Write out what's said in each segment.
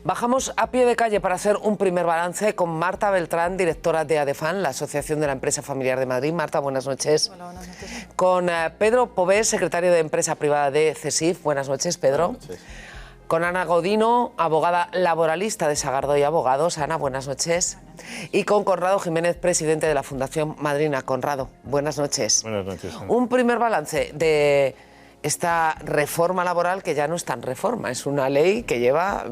Bajamos a pie de calle para hacer un primer balance con Marta Beltrán, directora de ADEFAN, la Asociación de la Empresa Familiar de Madrid. Marta, buenas noches. Hola, buenas noches. Con Pedro Povés, secretario de Empresa Privada de CESIF. Buenas noches, Pedro. Buenas noches. Con Ana Godino, abogada laboralista de Sagardoy Abogados. Ana, buenas noches. Y con Conrado Jiménez, presidente de la Fundación Madrina. Conrado, buenas noches. Buenas noches. Un primer balance de esta reforma laboral, que ya no es tan reforma, es una ley que lleva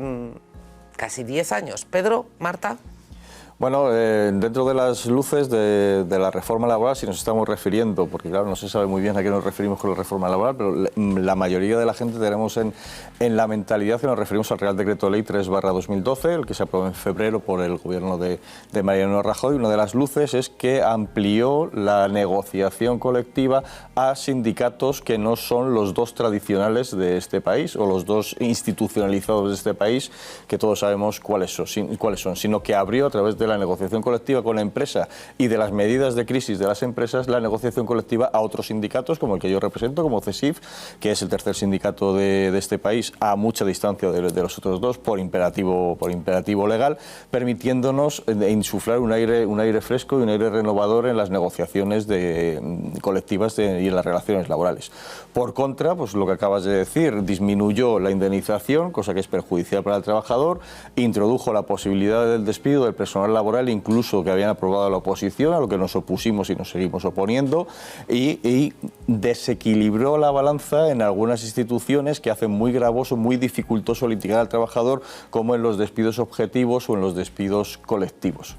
casi 10 años. Pedro, Marta. Bueno, dentro de las luces de la reforma laboral, si nos estamos refiriendo, porque claro, no se sabe muy bien a qué nos referimos con la reforma laboral, pero la mayoría de la gente tenemos en la mentalidad que nos referimos al Real Decreto Ley 3/2012, el que se aprobó en febrero por el gobierno de Mariano Rajoy. Una de las luces es que amplió la negociación colectiva a sindicatos que no son los dos tradicionales de este país o los dos institucionalizados de este país, que todos sabemos cuáles son, sino que abrió a través de la negociación colectiva con la empresa y de las medidas de crisis de las empresas, la negociación colectiva a otros sindicatos, como el que yo represento, como CESIF, que es el tercer sindicato de este país, a mucha distancia de los otros dos, por imperativo legal, permitiéndonos insuflar un aire fresco y un aire renovador en las negociaciones colectivas y en las relaciones laborales. Por contra, pues lo que acabas de decir, disminuyó la indemnización, cosa que es perjudicial para el trabajador, introdujo la posibilidad del despido del personal laboral, incluso que habían aprobado la oposición, a lo que nos opusimos y nos seguimos oponiendo, y desequilibró la balanza en algunas instituciones que hacen muy gravoso, muy dificultoso litigar al trabajador, como en los despidos objetivos o en los despidos colectivos.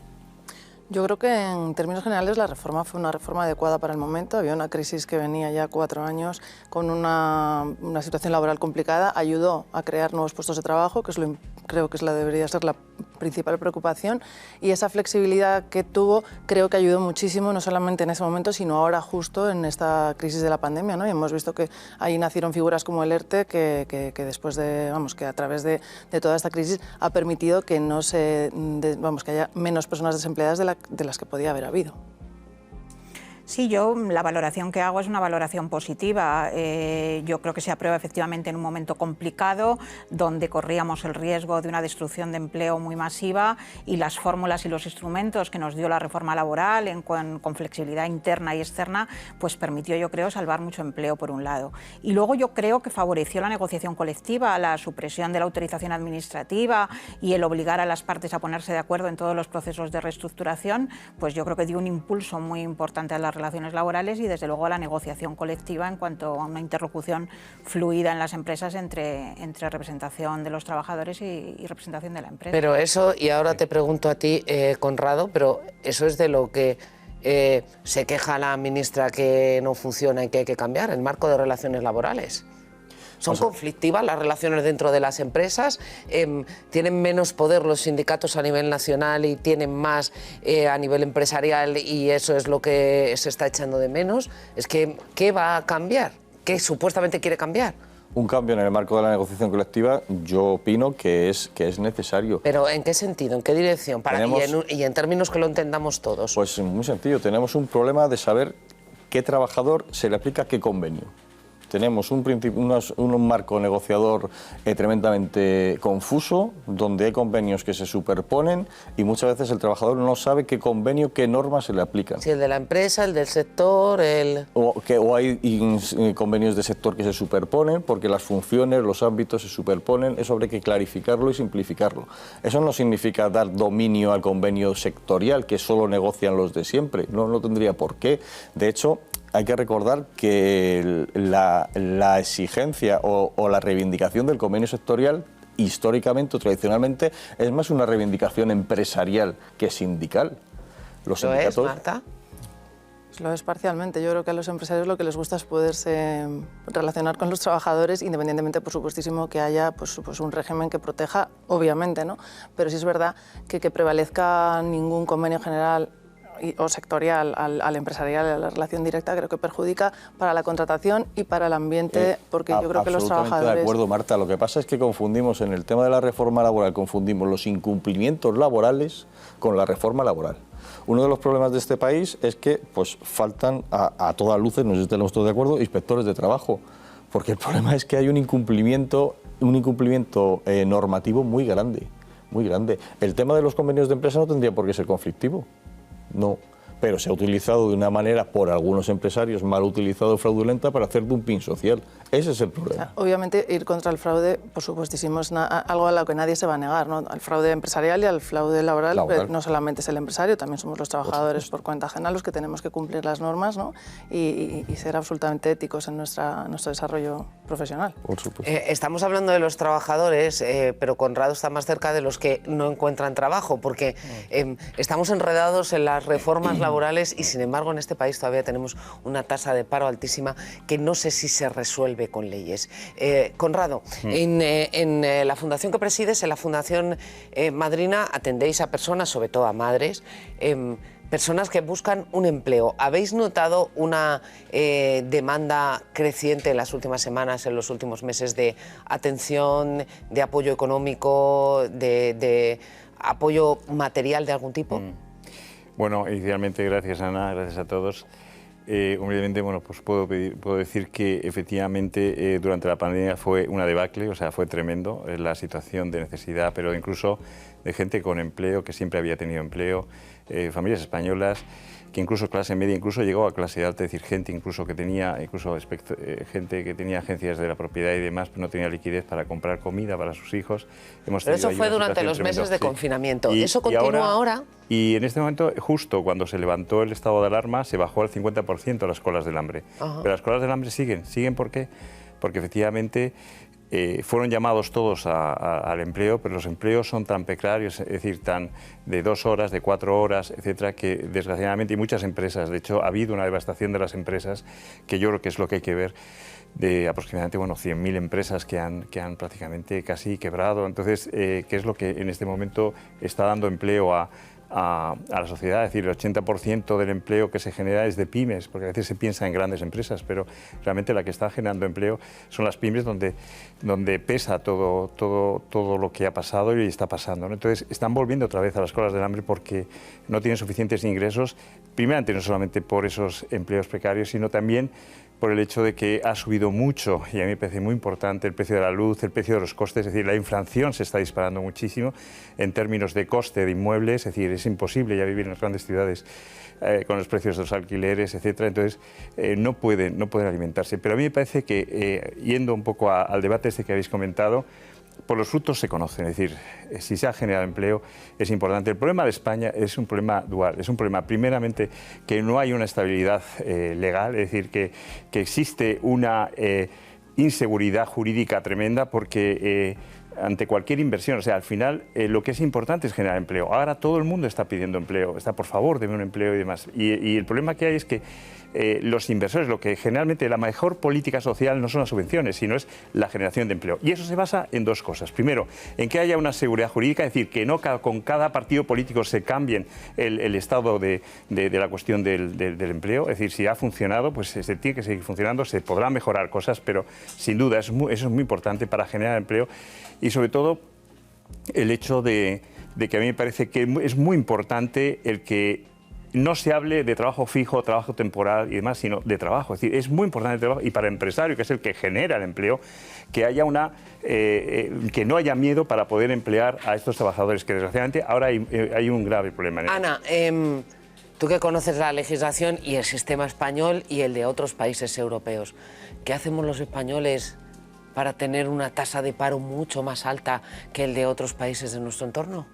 Yo creo que en términos generales la reforma fue una reforma adecuada para el momento. Había una crisis que venía ya 4 años con una situación laboral complicada. Ayudó a crear nuevos puestos de trabajo, que creo que debería ser la principal preocupación. Y esa flexibilidad que tuvo creo que ayudó muchísimo, no solamente en ese momento, sino ahora justo en esta crisis de la pandemia, ¿no? Y hemos visto que ahí nacieron figuras como el ERTE, que después de, que a través de toda esta crisis ha permitido que que haya menos personas desempleadas de las que podía haber habido. Sí, yo la valoración que hago es una valoración positiva. Yo creo que se aprueba efectivamente en un momento complicado, donde corríamos el riesgo de una destrucción de empleo muy masiva, y las fórmulas y los instrumentos que nos dio la reforma laboral con flexibilidad interna y externa, pues permitió, yo creo, salvar mucho empleo por un lado. Y luego yo creo que favoreció la negociación colectiva, la supresión de la autorización administrativa y el obligar a las partes a ponerse de acuerdo en todos los procesos de reestructuración, pues yo creo que dio un impulso muy importante a las relaciones laborales y desde luego a la negociación colectiva en cuanto a una interlocución fluida en las empresas entre representación de los trabajadores y representación de la empresa. Pero eso, y ahora te pregunto a ti, Conrado, pero eso es de lo que se queja la ministra que no funciona y que hay que cambiar, el marco de relaciones laborales. ¿Son conflictivas las relaciones dentro de las empresas? ¿Tienen menos poder los sindicatos a nivel nacional y tienen más a nivel empresarial, y eso es lo que se está echando de menos? Es que, ¿qué va a cambiar? ¿Qué supuestamente quiere cambiar? Un cambio en el marco de la negociación colectiva, yo opino que es necesario. ¿Pero en qué sentido? ¿En qué dirección? Y en términos que lo entendamos todos. Pues muy sencillo, tenemos un problema de saber qué trabajador se le aplica qué convenio. Tenemos un marco negociador tremendamente confuso, donde hay convenios que se superponen y muchas veces el trabajador no sabe qué convenio, qué normas se le aplican. Sí, el de la empresa, el del sector, O hay convenios de sector que se superponen porque las funciones, los ámbitos se superponen. Eso habría que clarificarlo y simplificarlo. Eso no significa dar dominio al convenio sectorial, que solo negocian los de siempre. No tendría por qué. De hecho, hay que recordar que la exigencia o la reivindicación del convenio sectorial, históricamente o tradicionalmente, es más una reivindicación empresarial que sindical. ¿Lo es, Marta? Lo es parcialmente. Yo creo que a los empresarios lo que les gusta es poderse relacionar con los trabajadores, independientemente, por supuestísimo, que haya pues un régimen que proteja, obviamente, ¿no? Pero sí es verdad que prevalezca ningún convenio general o sectorial al empresarial, a la relación directa, creo que perjudica para la contratación y para el ambiente, porque yo creo que los trabajadores... Absolutamente de acuerdo, Marta. Lo que pasa es que confundimos, en el tema de la reforma laboral, confundimos los incumplimientos laborales con la reforma laboral. Uno de los problemas de este país es que pues faltan a todas luces, no sé si estamos todos de acuerdo, inspectores de trabajo, porque el problema es que hay un incumplimiento normativo muy grande. muy grande. El tema de los convenios de empresa no tendría por qué ser conflictivo, no. Pero se ha utilizado de una manera, por algunos empresarios, mal utilizado, fraudulenta, para hacer dumping social. Ese es el problema. Obviamente, ir contra el fraude, por supuestísimo, es algo a lo que nadie se va a negar, ¿no? Al fraude empresarial y al fraude laboral. No solamente es el empresario, también somos los trabajadores por cuenta ajena los que tenemos que cumplir las normas, ¿no? y ser absolutamente éticos en nuestro desarrollo profesional. Por supuesto. Estamos hablando de los trabajadores, pero Conrado está más cerca de los que no encuentran trabajo, porque estamos enredados en las reformas laborales y, sin embargo, en este país todavía tenemos una tasa de paro altísima que no sé si se resuelve con leyes. Conrado, en la fundación que presides, en la Fundación Madrina, atendéis a personas, sobre todo a madres, personas que buscan un empleo. ¿Habéis notado una demanda creciente en las últimas semanas, en los últimos meses, de atención, de apoyo económico, de apoyo material de algún tipo? Bueno, inicialmente, gracias Ana, gracias a todos. Humildemente, bueno, pues puedo decir que efectivamente durante la pandemia fue una debacle, o sea, fue tremendo la situación de necesidad, pero incluso de gente con empleo, que siempre había tenido empleo, familias españolas, que incluso clase media, incluso llegó a clase alta, es decir, gente incluso que tenía, gente que tenía agencias de la propiedad y demás, pero no tenía liquidez para comprar comida para sus hijos. Pero eso fue durante los meses de confinamiento. ¿Eso continúa ahora? Y en este momento, justo cuando se levantó el estado de alarma, se bajó al 50% las colas del hambre. Ajá. Pero las colas del hambre siguen. ¿Por qué? Porque efectivamente fueron llamados todos al empleo, pero los empleos son tan precarios, es decir, tan de 2 horas, de 4 horas, etcétera, que desgraciadamente, y muchas empresas, de hecho, ha habido una devastación de las empresas, que yo creo que es lo que hay que ver, de aproximadamente 100.000 empresas que han prácticamente casi quebrado. Entonces, ¿qué es lo que en este momento está dando empleo a la sociedad? Es decir, el 80% del empleo que se genera es de pymes, porque a veces se piensa en grandes empresas, pero realmente la que está generando empleo son las pymes, donde pesa todo lo que ha pasado y está pasando, ¿no? Entonces están volviendo otra vez a las colas del hambre porque no tienen suficientes ingresos, primeramente no solamente por esos empleos precarios, sino también por el hecho de que ha subido mucho, y a mí me parece muy importante, el precio de la luz, el precio de los costes, es decir, la inflación se está disparando muchísimo en términos de coste de inmuebles, es decir, es imposible ya vivir en las grandes ciudades con los precios de los alquileres, etcétera. Entonces, no pueden alimentarse. Pero a mí me parece que, yendo un poco al debate este que habéis comentado, por los frutos se conocen, es decir, si se ha generado empleo es importante. El problema de España es un problema dual, es un problema primeramente que no hay una estabilidad legal, es decir, que existe una inseguridad jurídica tremenda porque ante cualquier inversión, o sea, al final lo que es importante es generar empleo. Ahora todo el mundo está pidiendo empleo, está por favor de un empleo y demás. Y el problema que hay es que los inversores, lo que generalmente la mejor política social no son las subvenciones, sino es la generación de empleo. Y eso se basa en 2 cosas. Primero, en que haya una seguridad jurídica, es decir, que no con cada partido político se cambien el estado de la cuestión del empleo. Es decir, si ha funcionado, pues se tiene que seguir funcionando, se podrán mejorar cosas, pero sin duda eso es muy importante para generar empleo. Y sobre todo el hecho de que a mí me parece que es muy importante el que no se hable de trabajo fijo, trabajo temporal y demás, sino de trabajo. Es decir, es muy importante el trabajo, y para el empresario, que es el que genera el empleo, que haya que no haya miedo para poder emplear a estos trabajadores, que desgraciadamente ahora hay un grave problema. Ana, tú que conoces la legislación y el sistema español y el de otros países europeos, ¿qué hacemos los españoles para tener una tasa de paro mucho más alta que el de otros países de nuestro entorno?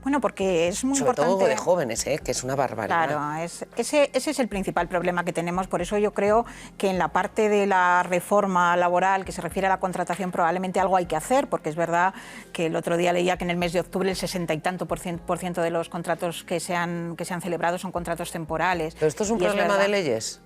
Bueno, porque es muy importante... Sobre todo de jóvenes, que es una barbaridad. Claro, ese es el principal problema que tenemos. Por eso yo creo que en la parte de la reforma laboral que se refiere a la contratación probablemente algo hay que hacer, porque es verdad que el otro día leía que en el mes de octubre el 60 y tanto por ciento de los contratos que se han celebrado son contratos temporales. ¿Pero esto es un problema de leyes?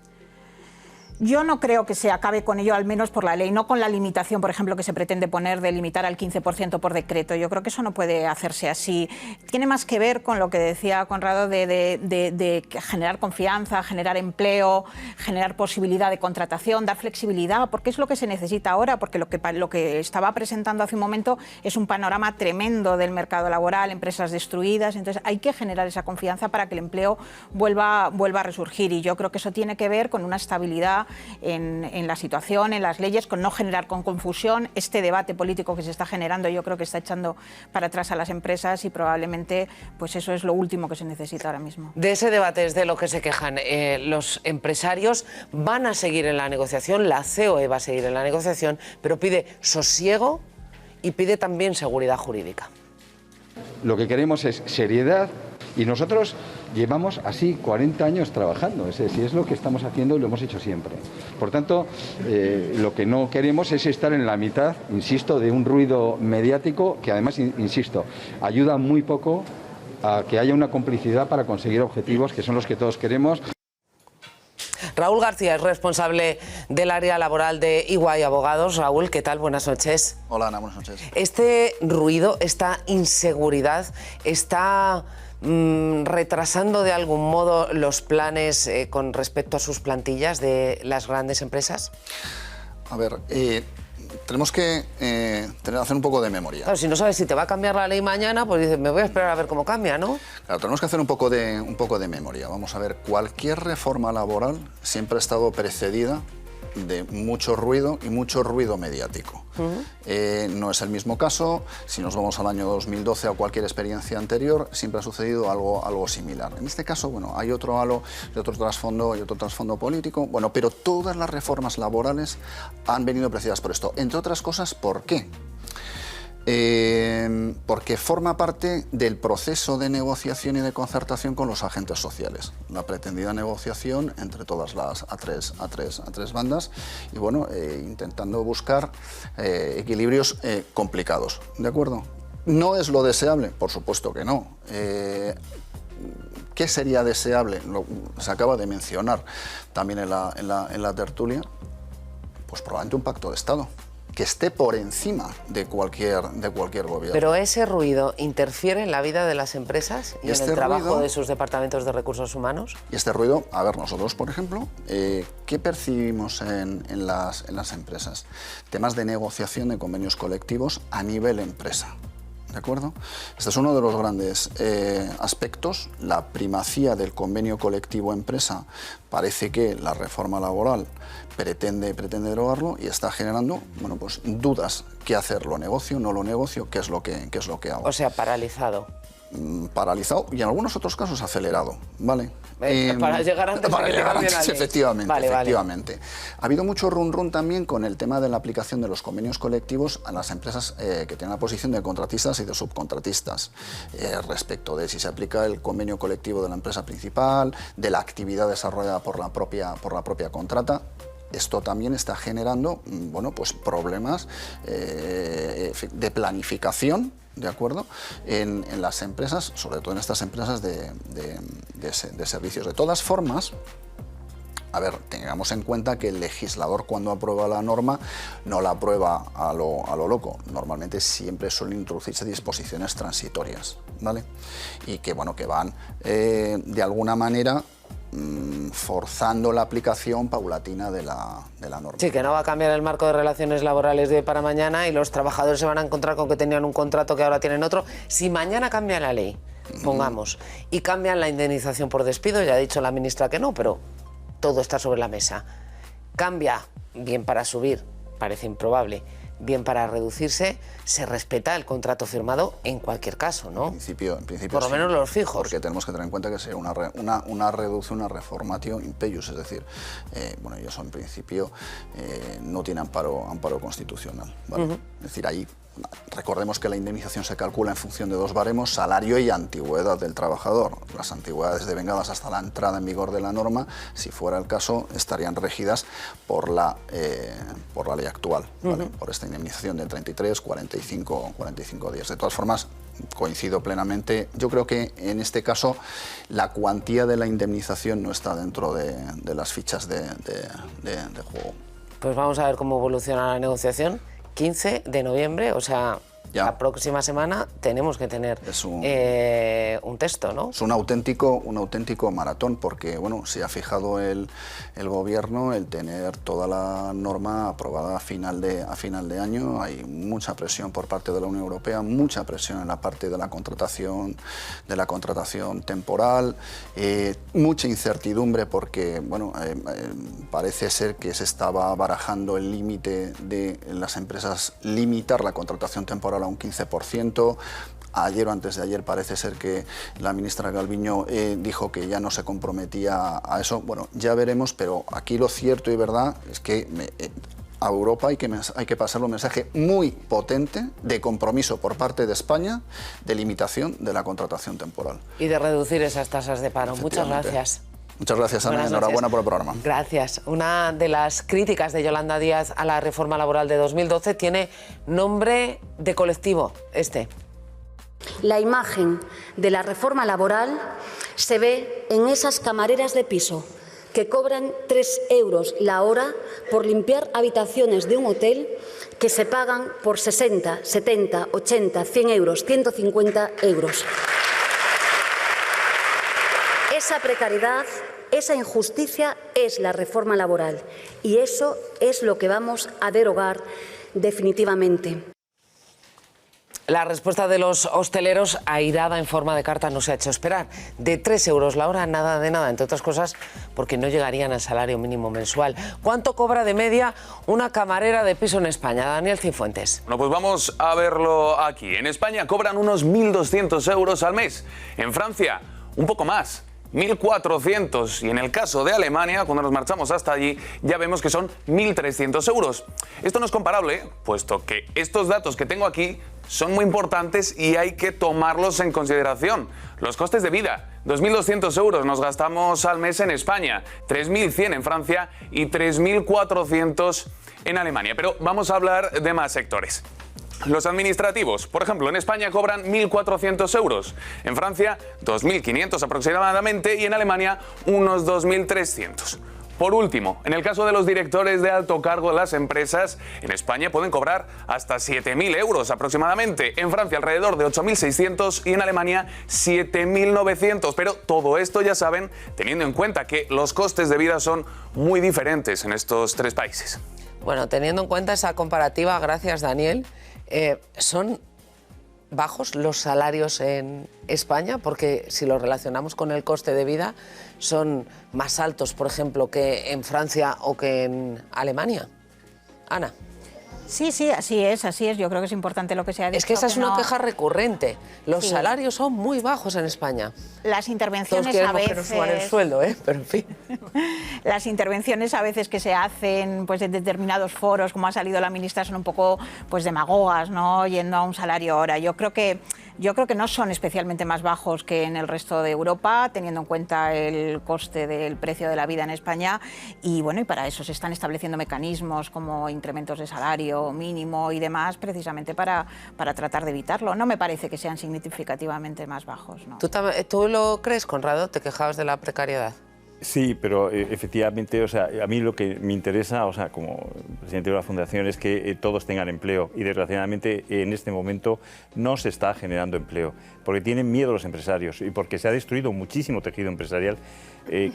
Yo no creo que se acabe con ello, al menos por la ley, no con la limitación, por ejemplo, que se pretende poner de limitar al 15% por decreto. Yo creo que eso no puede hacerse así. Tiene más que ver con lo que decía Conrado de generar confianza, generar empleo, generar posibilidad de contratación, dar flexibilidad, porque es lo que se necesita ahora, porque lo que estaba presentando hace un momento es un panorama tremendo del mercado laboral, empresas destruidas. Entonces hay que generar esa confianza para que el empleo vuelva a resurgir, y yo creo que eso tiene que ver con una estabilidad en la situación, en las leyes, con no generar con confusión. Este debate político que se está generando yo creo que está echando para atrás a las empresas y probablemente pues eso es lo último que se necesita ahora mismo. De ese debate es de lo que se quejan los empresarios. Van a seguir en la negociación, la COE va a seguir en la negociación, pero pide sosiego y pide también seguridad jurídica. Lo que queremos es seriedad y nosotros llevamos así 40 años trabajando, es decir, es lo que estamos haciendo y lo hemos hecho siempre. Por tanto, lo que no queremos es estar en la mitad, insisto, de un ruido mediático que además, insisto, ayuda muy poco a que haya una complicidad para conseguir objetivos que son los que todos queremos. Raúl García es responsable del área laboral de EY Abogados. Raúl, ¿qué tal? Buenas noches. Hola, Ana, buenas noches. Este ruido, esta inseguridad, está retrasando de algún modo los planes con respecto a sus plantillas de las grandes empresas. A ver, tenemos que hacer un poco de memoria. Claro, si no sabes si te va a cambiar la ley mañana, pues dices, me voy a esperar a ver cómo cambia, ¿no? Claro, tenemos que hacer un poco de memoria. Vamos a ver, cualquier reforma laboral siempre ha estado precedida de mucho ruido y mucho ruido mediático. No es el mismo caso, si nos vamos al año 2012 o cualquier experiencia anterior, siempre ha sucedido algo similar. En este caso, bueno, hay otro halo, hay otro trasfondo político, bueno, pero todas las reformas laborales han venido precedidas por esto. Entre otras cosas, ¿por qué? Porque forma parte del proceso de negociación y de concertación con los agentes sociales. La pretendida negociación entre todas las a tres bandas y bueno, intentando buscar equilibrios complicados, ¿de acuerdo? ¿No es lo deseable? Por supuesto que no. ¿Qué sería deseable? Se acaba de mencionar también en la tertulia, pues probablemente un pacto de Estado que esté por encima de cualquier gobierno. Pero ese ruido interfiere en la vida de las empresas y en el trabajo de sus departamentos de recursos humanos. Y este ruido, a ver, nosotros, por ejemplo, ¿qué percibimos en las empresas? Temas de negociación de convenios colectivos a nivel empresa. ¿De acuerdo? Este es uno de los grandes aspectos, la primacía del convenio colectivo empresa. Parece que la reforma laboral pretende derogarlo y está generando, bueno, pues dudas. ¿Qué hacer? ¿Lo negocio? ¿No lo negocio? ¿Qué es lo que hago? O sea, paralizado. Paralizado y en algunos otros casos acelerado, ¿vale? Para llegar antes de que te cambien la ley. Efectivamente. Ha habido mucho run también con el tema de la aplicación de los convenios colectivos a las empresas que tienen la posición de contratistas y de subcontratistas, respecto de si se aplica el convenio colectivo de la empresa principal, de la actividad desarrollada por la propia contrata. Esto también está generando, bueno, pues problemas de planificación, ¿de acuerdo?, en las empresas, sobre todo en estas empresas de servicios. De todas formas, a ver, tengamos en cuenta que el legislador cuando aprueba la norma no la aprueba a lo loco. Normalmente siempre suelen introducirse disposiciones transitorias, ¿vale? Y que, bueno, que van de alguna manera forzando la aplicación paulatina de la norma. Sí, que no va a cambiar el marco de relaciones laborales de hoy para mañana y los trabajadores se van a encontrar con que tenían un contrato que ahora tienen otro. Si mañana cambia la ley, pongamos, y cambian la indemnización por despido, ya ha dicho la ministra que no, pero todo está sobre la mesa. Cambia, bien para subir, parece improbable, bien para reducirse, se respeta el contrato firmado en cualquier caso, ¿no? En principio por lo sí, menos los fijos. Porque tenemos que tener en cuenta que sería una reducción, una reformatio impeius, es decir, bueno, ellos en principio no tienen amparo constitucional, ¿vale? Es decir, ahí recordemos que la indemnización se calcula en función de dos baremos, salario y antigüedad del trabajador. Las antigüedades devengadas hasta la entrada en vigor de la norma, si fuera el caso, estarían regidas por la ley actual, ¿vale? Por esta indemnización de 33, 45 días. De todas formas, coincido plenamente. Yo creo que en este caso la cuantía de la indemnización no está dentro de las fichas de juego. Pues vamos a ver cómo evoluciona la negociación. 15 de noviembre, o sea, Ya. La próxima semana tenemos que tener un texto, ¿no? Es un auténtico maratón, porque bueno, se ha fijado el Gobierno el tener toda la norma aprobada a final de año. Hay mucha presión por parte de la Unión Europea, mucha presión en la parte de la contratación temporal, mucha incertidumbre porque bueno, parece ser que se estaba barajando el límite de las empresas limitar la contratación temporal a un 15%. Ayer o antes de ayer parece ser que la ministra Calviño dijo que ya no se comprometía a eso. Bueno, ya veremos, pero aquí lo cierto y verdad es que a Europa hay que pasarle un mensaje muy potente de compromiso por parte de España de limitación de la contratación temporal. Y de reducir esas tasas de paro. Muchas gracias. Muchas gracias, Ana. Enhorabuena por el programa. Gracias. Una de las críticas de Yolanda Díaz a la reforma laboral de 2012 tiene nombre de colectivo, La imagen de la reforma laboral se ve en esas camareras de piso que cobran 3 euros la hora por limpiar habitaciones de un hotel que se pagan por 60, 70, 80, 100 euros, 150 euros. Esa precariedad, esa injusticia es la reforma laboral y eso es lo que vamos a derogar definitivamente. La respuesta de los hosteleros, airada en forma de carta, no se ha hecho esperar. De 3 euros la hora, nada de nada, entre otras cosas porque no llegarían al salario mínimo mensual. ¿Cuánto cobra de media una camarera de piso en España? Daniel Cifuentes. Bueno, pues vamos a verlo aquí. En España cobran unos 1.200 euros al mes. En Francia, un poco más. 1.400, y en el caso de Alemania, cuando nos marchamos hasta allí, ya vemos que son 1.300 euros. Esto no es comparable, puesto que estos datos que tengo aquí son muy importantes y hay que tomarlos en consideración. Los costes de vida, 2.200 euros nos gastamos al mes en España, 3.100 en Francia y 3.400 en Alemania. Pero vamos a hablar de más sectores. Los administrativos, por ejemplo, en España cobran 1.400 euros, en Francia 2.500 aproximadamente y en Alemania unos 2.300. Por último, en el caso de los directores de alto cargo de las empresas, en España pueden cobrar hasta 7.000 euros aproximadamente, en Francia alrededor de 8.600 y en Alemania 7.900. Pero todo esto, ya saben, teniendo en cuenta que los costes de vida son muy diferentes en estos tres países. Bueno, teniendo en cuenta esa comparativa, gracias Daniel, ¿son bajos los salarios en España? Porque si lo relacionamos con el coste de vida, ¿son más altos, por ejemplo, que en Francia o que en Alemania? Ana. Sí, así es. Yo creo que es importante lo que se ha dicho. Es que esa es una queja recurrente. Los salarios son muy bajos en España. Las intervenciones Todos queremos a veces... que nos suban el sueldo, pero en fin. Las intervenciones a veces que se hacen pues, en determinados foros, como ha salido la ministra, son un poco pues, demagogas, ¿no? Yendo a un salario hora. Yo creo que no son especialmente más bajos que en el resto de Europa, teniendo en cuenta el coste del precio de la vida en España. Y bueno, y para eso se están estableciendo mecanismos como incrementos de salario mínimo y demás, precisamente para tratar de evitarlo. No me parece que sean significativamente más bajos, ¿no? ¿Tú lo crees, Conrado? ¿Te quejabas de la precariedad? Sí, pero efectivamente, o sea, a mí lo que me interesa, o sea, como presidente de la Fundación, es que todos tengan empleo y desgraciadamente en este momento no se está generando empleo, porque tienen miedo los empresarios y porque se ha destruido muchísimo tejido empresarial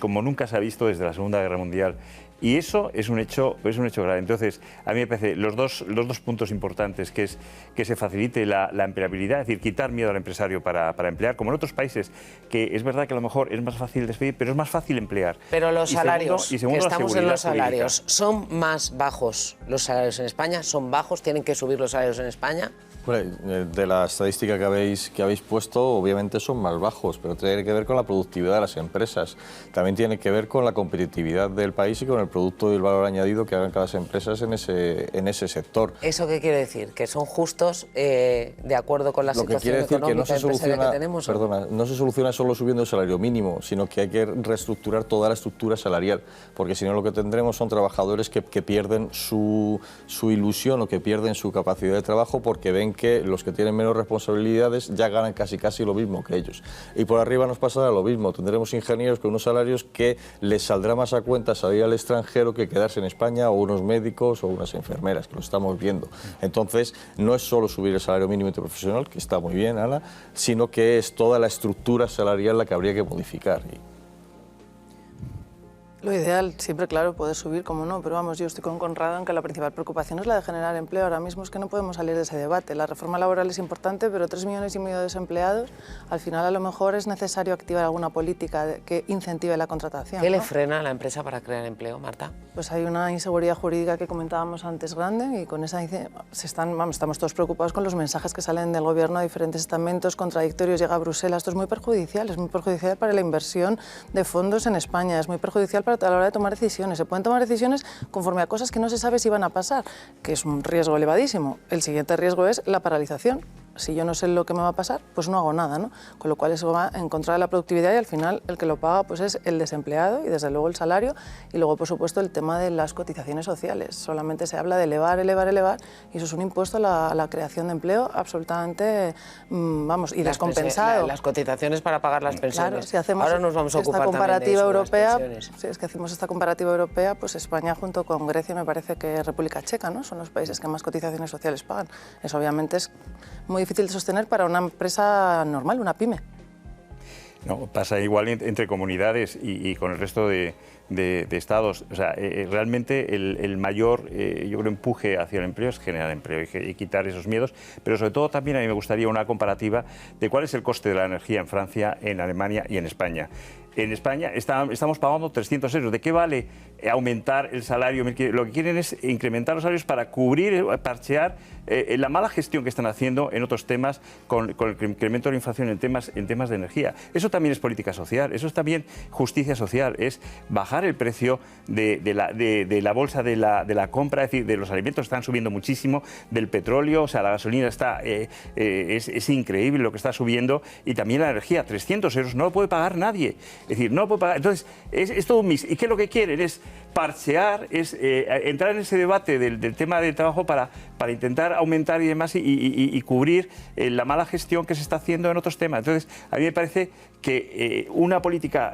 como nunca se ha visto desde la Segunda Guerra Mundial. Y eso es un hecho grave. Entonces, a mí me parece los dos puntos importantes, que es que se facilite la empleabilidad, es decir, quitar miedo al empresario para emplear, como en otros países, que es verdad que a lo mejor es más fácil despedir, pero es más fácil emplear. Pero los salarios, que estamos en los salarios, jurídica. ¿son más bajos los salarios en España? ¿Son bajos? ¿Tienen que subir los salarios en España? Bueno, de la estadística que habéis puesto, obviamente son más bajos, pero tiene que ver con la productividad de las empresas. También tiene que ver con la competitividad del país y con el producto y el valor añadido que hagan cada empresa en ese sector. ¿Eso qué quiere decir? ¿Que son justos de acuerdo con la situación económica que tenemos? Perdona, no se soluciona solo subiendo el salario mínimo, sino que hay que reestructurar toda la estructura salarial, porque si no lo que tendremos son trabajadores que pierden su ilusión o que pierden su capacidad de trabajo porque ven que los que tienen menos responsabilidades ya ganan casi lo mismo que ellos. Y por arriba nos pasará lo mismo, tendremos ingenieros con unos salarios que les saldrá más a cuenta salir al extranjero que quedarse en España, o unos médicos o unas enfermeras, que lo estamos viendo. Entonces, no es solo subir el salario mínimo interprofesional, que está muy bien, Ana, sino que es toda la estructura salarial la que habría que modificar. Lo ideal, siempre, claro, poder subir, como no, pero vamos, yo estoy con Conrado en que la principal preocupación es la de generar empleo. Ahora mismo es que no podemos salir de ese debate. La reforma laboral es importante, pero 3,5 millones de desempleados, al final a lo mejor es necesario activar alguna política que incentive la contratación. ¿Qué le frena a la empresa para crear empleo, Marta? Pues hay una inseguridad jurídica que comentábamos antes grande, y con esa estamos todos preocupados con los mensajes que salen del gobierno a diferentes estamentos contradictorios. Llega a Bruselas, esto es muy perjudicial para la inversión de fondos en España, es muy perjudicial a la hora de tomar decisiones. Se pueden tomar decisiones conforme a cosas que no se sabe si van a pasar, que es un riesgo elevadísimo. El siguiente riesgo es la paralización. Si yo no sé lo que me va a pasar, pues no hago nada, ¿no? Con lo cual eso va en contra de la productividad, y al final el que lo paga pues es el desempleado, y desde luego el salario, y luego por supuesto el tema de las cotizaciones sociales. Solamente se habla de elevar, y eso es un impuesto a la creación de empleo absolutamente, y descompensado. Las cotizaciones para pagar las pensiones. Claro, si hacemos ahora nos vamos a ocupar comparativa también de europea, pensiones. si es que hacemos esta comparativa europea, pues España junto con Grecia, me parece que República Checa, ¿no? Son los países que más cotizaciones sociales pagan. Eso obviamente es muy difícil de sostener para una empresa normal, una pyme. No, pasa igual entre comunidades y con el resto de estados. O sea, realmente el mayor, yo creo, empuje hacia el empleo es generar empleo y quitar esos miedos, pero sobre todo también a mí me gustaría una comparativa de cuál es el coste de la energía en Francia, en Alemania y en España. En España estamos pagando 300 euros. ¿De qué vale aumentar el salario? Lo que quieren es incrementar los salarios para cubrir, parchear la mala gestión que están haciendo en otros temas con el incremento de la inflación en temas de energía. Eso también es política social, eso es también justicia social, es bajar el precio de la bolsa de la compra, es decir, de los alimentos están subiendo muchísimo, del petróleo, o sea, la gasolina es increíble lo que está subiendo, y también la energía, 300 euros no lo puede pagar nadie. Es decir, no lo puede pagar. Entonces, es todo un mix. ¿Y qué es lo que quieren? Es parchear, es entrar en ese debate del tema del trabajo para intentar aumentar y demás y cubrir la mala gestión que se está haciendo en otros temas. Entonces, a mí me parece que una política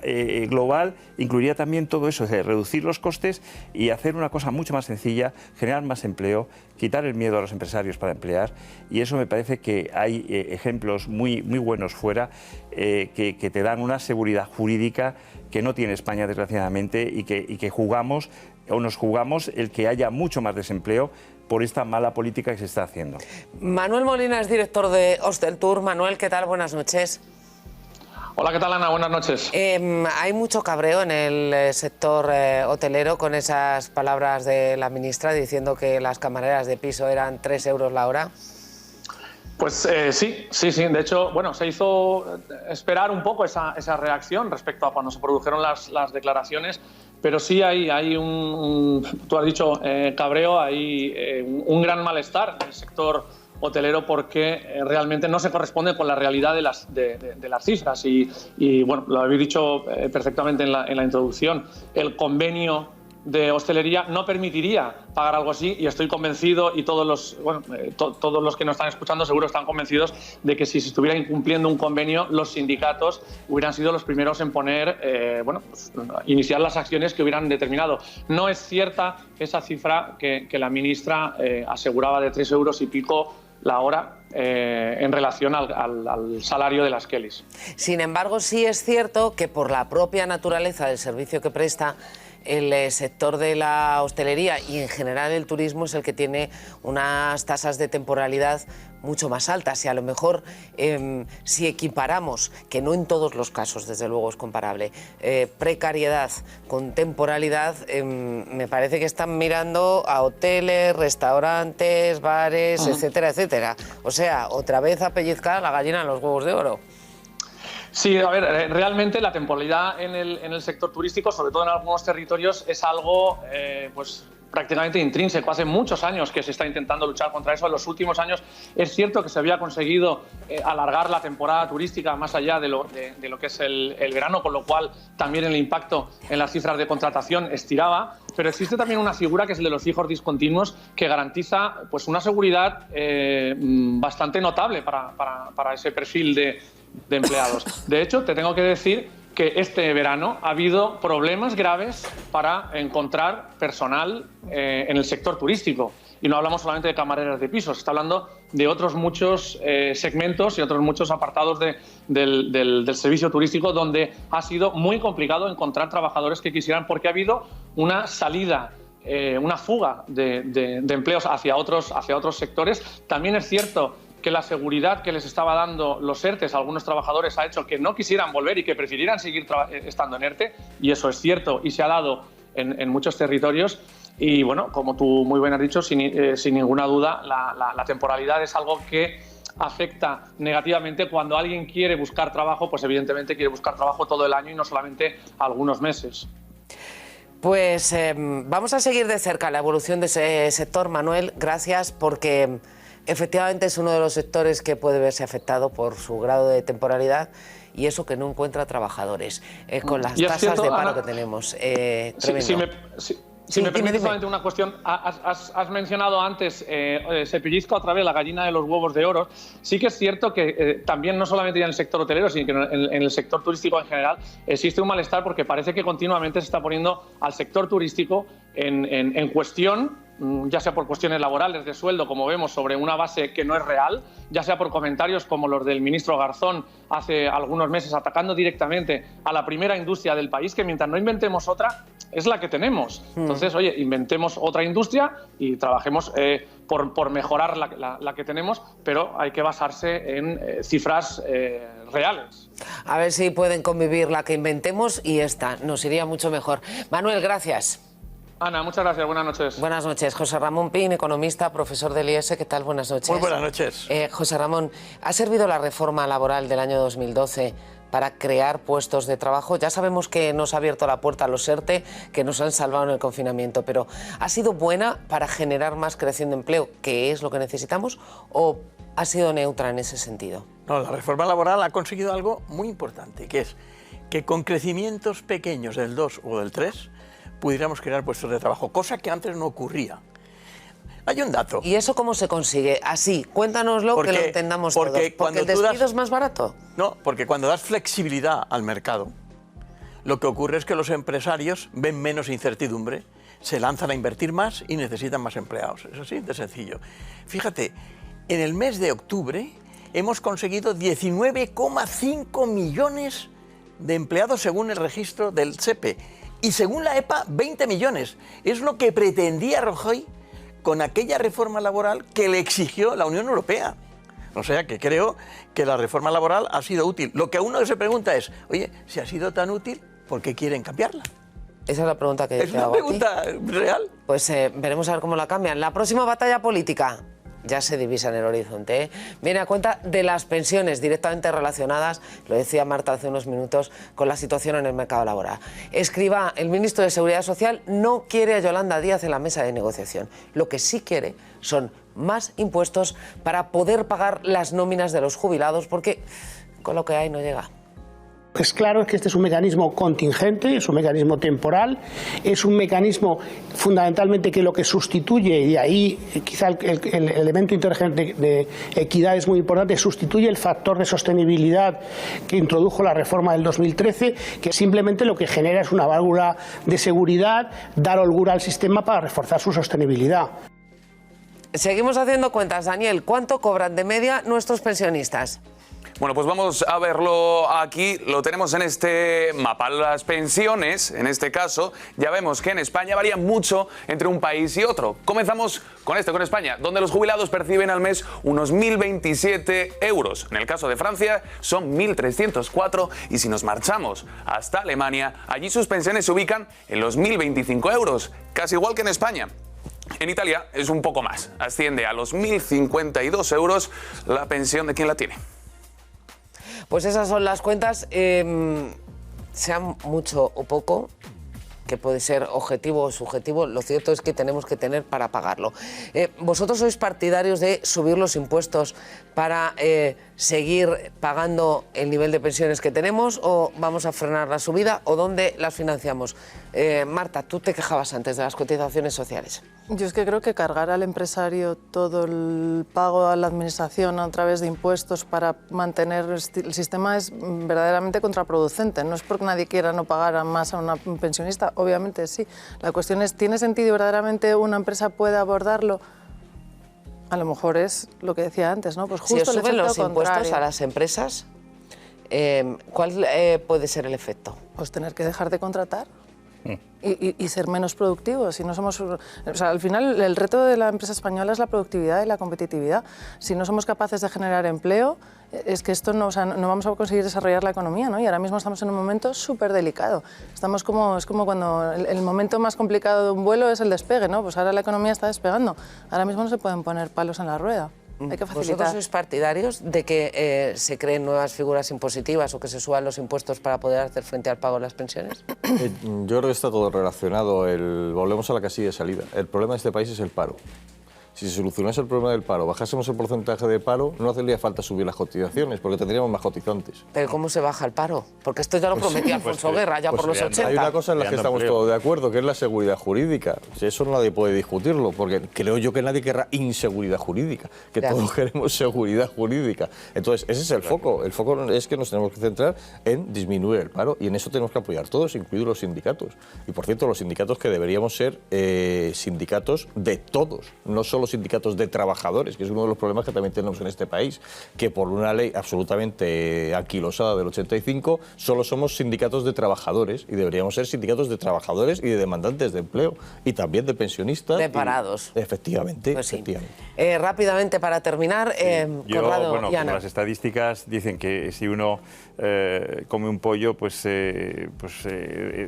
global incluiría también todo eso, es decir, reducir los costes y hacer una cosa mucho más sencilla, generar más empleo, quitar el miedo a los empresarios para emplear, y eso me parece que hay ejemplos muy buenos fuera que te dan una seguridad jurídica que no tiene España, desgraciadamente, y que jugamos el que haya mucho más desempleo por esta mala política que se está haciendo. Manuel Molina es director de Hosteltour. Manuel, ¿qué tal? Buenas noches. Hola, ¿qué tal, Ana? Buenas noches. Hay mucho cabreo en el sector hotelero con esas palabras de la ministra diciendo que las camareras de piso eran 3 euros la hora. Pues sí. De hecho, bueno, se hizo esperar un poco esa reacción respecto a cuando se produjeron las declaraciones, pero sí hay tú has dicho cabreo, hay un gran malestar en el sector hotelero porque realmente no se corresponde con la realidad de las cifras y bueno, lo habéis dicho perfectamente en la introducción. El convenio de hostelería no permitiría pagar algo así, y estoy convencido, y todos los que nos están escuchando seguro están convencidos de que si se estuviera incumpliendo un convenio, los sindicatos hubieran sido los primeros en iniciar las acciones que hubieran determinado. No es cierta esa cifra que la ministra aseguraba de 3 euros y pico la hora en relación al salario de las Kellys. Sin embargo, sí es cierto que por la propia naturaleza del servicio que presta, el sector de la hostelería y en general el turismo es el que tiene unas tasas de temporalidad mucho más altas, y a lo mejor si equiparamos, que no en todos los casos desde luego es comparable, precariedad con temporalidad, me parece que están mirando a hoteles, restaurantes, bares, etcétera, etcétera. O sea, otra vez a pellizcar la gallina en los huevos de oro. Sí, a ver, realmente la temporalidad en el sector turístico, sobre todo en algunos territorios, es algo prácticamente intrínseco. Hace muchos años que se está intentando luchar contra eso. En los últimos años es cierto que se había conseguido alargar la temporada turística más allá de lo que es el verano, con lo cual también el impacto en las cifras de contratación estiraba. Pero existe también una figura que es el de los fijos discontinuos, que garantiza pues una seguridad bastante notable para ese perfil de empleados. De hecho, te tengo que decir que este verano ha habido problemas graves para encontrar personal en el sector turístico. Y no hablamos solamente de camareras de pisos, se está hablando de otros muchos segmentos y otros muchos apartados del servicio turístico, donde ha sido muy complicado encontrar trabajadores que quisieran, porque ha habido una salida, una fuga de empleos hacia otros sectores. También es cierto que la seguridad que les estaba dando los ERTEs a algunos trabajadores ha hecho que no quisieran volver y que prefirieran seguir estando en ERTE, y eso es cierto y se ha dado en muchos territorios. Y bueno, como tú muy bien has dicho, sin ninguna duda, la temporalidad es algo que afecta negativamente. Cuando alguien quiere buscar trabajo, pues evidentemente quiere buscar trabajo todo el año y no solamente algunos meses. Pues vamos a seguir de cerca la evolución de ese sector, Manuel. Gracias, porque efectivamente es uno de los sectores que puede verse afectado por su grado de temporalidad y eso que no encuentra trabajadores, con las tasas de paro que tenemos. Si me permite solamente una cuestión, has mencionado antes, se pellizca otra vez la gallina de los huevos de oro. Sí que es cierto que también, no solamente en el sector hotelero, sino que en el sector turístico en general, existe un malestar porque parece que continuamente se está poniendo al sector turístico en cuestión, ya sea por cuestiones laborales de sueldo, como vemos, sobre una base que no es real, ya sea por comentarios como los del ministro Garzón hace algunos meses, atacando directamente a la primera industria del país, que mientras no inventemos otra, es la que tenemos. Entonces, oye, inventemos otra industria y trabajemos por mejorar la que tenemos, pero hay que basarse en cifras reales. A ver si pueden convivir la que inventemos y esta, nos iría mucho mejor. Manuel, gracias. Ana, muchas gracias. Buenas noches. Buenas noches. José Ramón Pin, economista, profesor del IES. ¿Qué tal? Buenas noches. Muy buenas noches. José Ramón, ¿ha servido la reforma laboral del año 2012 para crear puestos de trabajo? Ya sabemos que nos ha abierto la puerta a los ERTE, que nos han salvado en el confinamiento, pero ¿ha sido buena para generar más creación de empleo, que es lo que necesitamos, o ha sido neutra en ese sentido? No, la reforma laboral ha conseguido algo muy importante, que es que con crecimientos pequeños del 2 o del 3 pudiéramos crear puestos de trabajo, cosa que antes no ocurría. Hay un dato. ¿Y eso cómo se consigue? Así, cuéntanoslo, que lo entendamos todos. ¿Porque el despido es más barato? No, porque cuando das flexibilidad al mercado, lo que ocurre es que los empresarios ven menos incertidumbre, se lanzan a invertir más y necesitan más empleados. Es así de sencillo. Fíjate, en el mes de octubre hemos conseguido 19,5 millones de empleados según el registro del SEPE. Y según la EPA, 20 millones. Es lo que pretendía Rajoy con aquella reforma laboral que le exigió la Unión Europea. O sea que creo que la reforma laboral ha sido útil. Lo que uno se pregunta es, oye, si ha sido tan útil, ¿por qué quieren cambiarla? Esa es la pregunta que te hago a ti. Es una pregunta real. Pues veremos a ver cómo la cambian. La próxima batalla política ya se divisa en el horizonte, viene a cuenta de las pensiones directamente relacionadas, lo decía Marta hace unos minutos, con la situación en el mercado laboral. Escrivá, el ministro de Seguridad Social, no quiere a Yolanda Díaz en la mesa de negociación. Lo que sí quiere son más impuestos para poder pagar las nóminas de los jubilados, porque con lo que hay no llega. Es claro que este es un mecanismo contingente, es un mecanismo temporal, es un mecanismo fundamentalmente que lo que sustituye, y ahí quizá el elemento inteligente de equidad es muy importante, sustituye el factor de sostenibilidad que introdujo la reforma del 2013, que simplemente lo que genera es una válvula de seguridad, dar holgura al sistema para reforzar su sostenibilidad. Seguimos haciendo cuentas, Daniel. ¿Cuánto cobran de media nuestros pensionistas? Bueno, pues vamos a verlo aquí, lo tenemos en este mapa. Las pensiones, en este caso, ya vemos que en España varían mucho entre un país y otro. Comenzamos con España, donde los jubilados perciben al mes unos 1.027 euros. En el caso de Francia son 1.304 y si nos marchamos hasta Alemania, allí sus pensiones se ubican en los 1.025 euros, casi igual que en España. En Italia es un poco más, asciende a los 1.052 euros la pensión de quien la tiene. Pues esas son las cuentas, sean mucho o poco, que puede ser objetivo o subjetivo, lo cierto es que tenemos que tener para pagarlo. ¿Vosotros sois partidarios de subir los impuestos para seguir pagando el nivel de pensiones que tenemos, o vamos a frenar la subida, o dónde las financiamos? Marta, tú te quejabas antes de las cotizaciones sociales. Yo es que creo que cargar al empresario todo el pago a la administración a través de impuestos para mantener el sistema es verdaderamente contraproducente. No es porque nadie quiera no pagar más a un pensionista, obviamente sí. La cuestión es, ¿tiene sentido verdaderamente una empresa puede abordarlo? A lo mejor es lo que decía antes, ¿no? Pues justo si os suben los contrario. impuestos a las empresas, ¿cuál puede ser el efecto? Pues tener que dejar de contratar. Y ser menos productivos. Si no somos, o sea, al final el reto de la empresa española es la productividad y la competitividad. Si no somos capaces de generar empleo, es que esto no, o sea, no vamos a conseguir desarrollar la economía, ¿no? Y ahora mismo estamos en un momento súper delicado. Estamos como, es como cuando el momento más complicado de un vuelo es el despegue, ¿no? Pues ahora la economía está despegando. Ahora mismo no se pueden poner palos en la rueda. Hay que facilitar. ¿Vosotros sois partidarios de que se creen nuevas figuras impositivas o que se suban los impuestos para poder hacer frente al pago de las pensiones? Yo creo que está todo relacionado. Volvemos a la casilla de salida. El problema de este país es el paro. Si se solucionase el problema del paro, bajásemos el porcentaje de paro, no haría falta subir las cotizaciones, porque tendríamos más cotizantes. ¿Pero cómo se baja el paro? Porque esto ya lo prometía Alfonso Guerra, ya por los 80. Hay una cosa en la que estamos todos de acuerdo, que es la seguridad jurídica. Eso nadie puede discutirlo, porque creo yo que nadie querrá inseguridad jurídica, que todos queremos seguridad jurídica. Entonces, ese es el foco. El foco es que nos tenemos que centrar en disminuir el paro, y en eso tenemos que apoyar todos, incluidos los sindicatos. Y, por cierto, los sindicatos que deberíamos ser sindicatos de todos, no solo sindicatos de trabajadores, que es uno de los problemas que también tenemos en este país, que por una ley absolutamente anquilosada del 85 solo somos sindicatos de trabajadores, y deberíamos ser sindicatos de trabajadores y de demandantes de empleo, y también de pensionistas. De parados. Efectivamente. Pues sí. Efectivamente. Rápidamente, para terminar, Conrado bueno, y Ana. las estadísticas dicen que si uno come un pollo, pues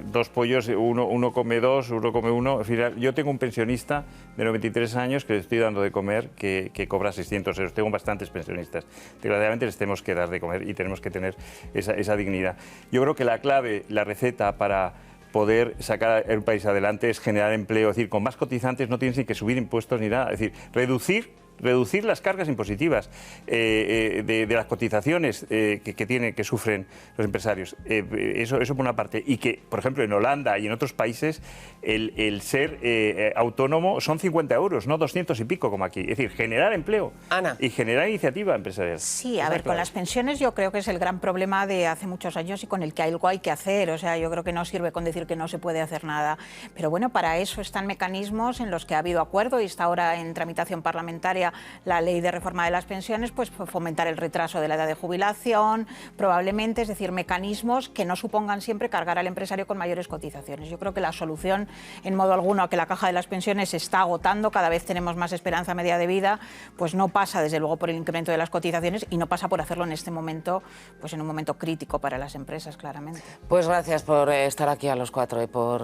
dos pollos, uno come dos, uno come uno. En fin, yo tengo un pensionista de 93 años que le estoy dando de comer que cobra 600 euros. Tengo bastantes pensionistas. Desgraciadamente les tenemos que dar de comer y tenemos que tener esa dignidad. Yo creo que la clave, la receta para poder sacar el país adelante es generar empleo. Es decir, con más cotizantes no tienes ni que subir impuestos ni nada. Es decir, reducir las cargas impositivas de las cotizaciones que sufren los empresarios. Eso por una parte. Y que, por ejemplo, en Holanda y en otros países, el ser autónomo son 50 euros, no 200 y pico como aquí. Es decir, generar empleo. Ana. Y generar iniciativa empresarial. Sí, a ver, con las pensiones yo creo que es el gran problema de hace muchos años y con el que algo hay que hacer. O sea, yo creo que no sirve con decir que no se puede hacer nada. Pero bueno, para eso están mecanismos en los que ha habido acuerdo y está ahora en tramitación parlamentaria la ley de reforma de las pensiones, pues fomentar el retraso de la edad de jubilación, probablemente, es decir, mecanismos que no supongan siempre cargar al empresario con mayores cotizaciones. Yo creo que la solución, en modo alguno, a que la caja de las pensiones se está agotando, cada vez tenemos más esperanza media de vida, pues no pasa, desde luego, por el incremento de las cotizaciones y no pasa por hacerlo en este momento, pues en un momento crítico para las empresas, claramente. Pues gracias por estar aquí a los cuatro y por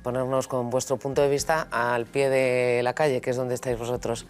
ponernos con vuestro punto de vista al pie de la calle, que es donde estáis vosotros.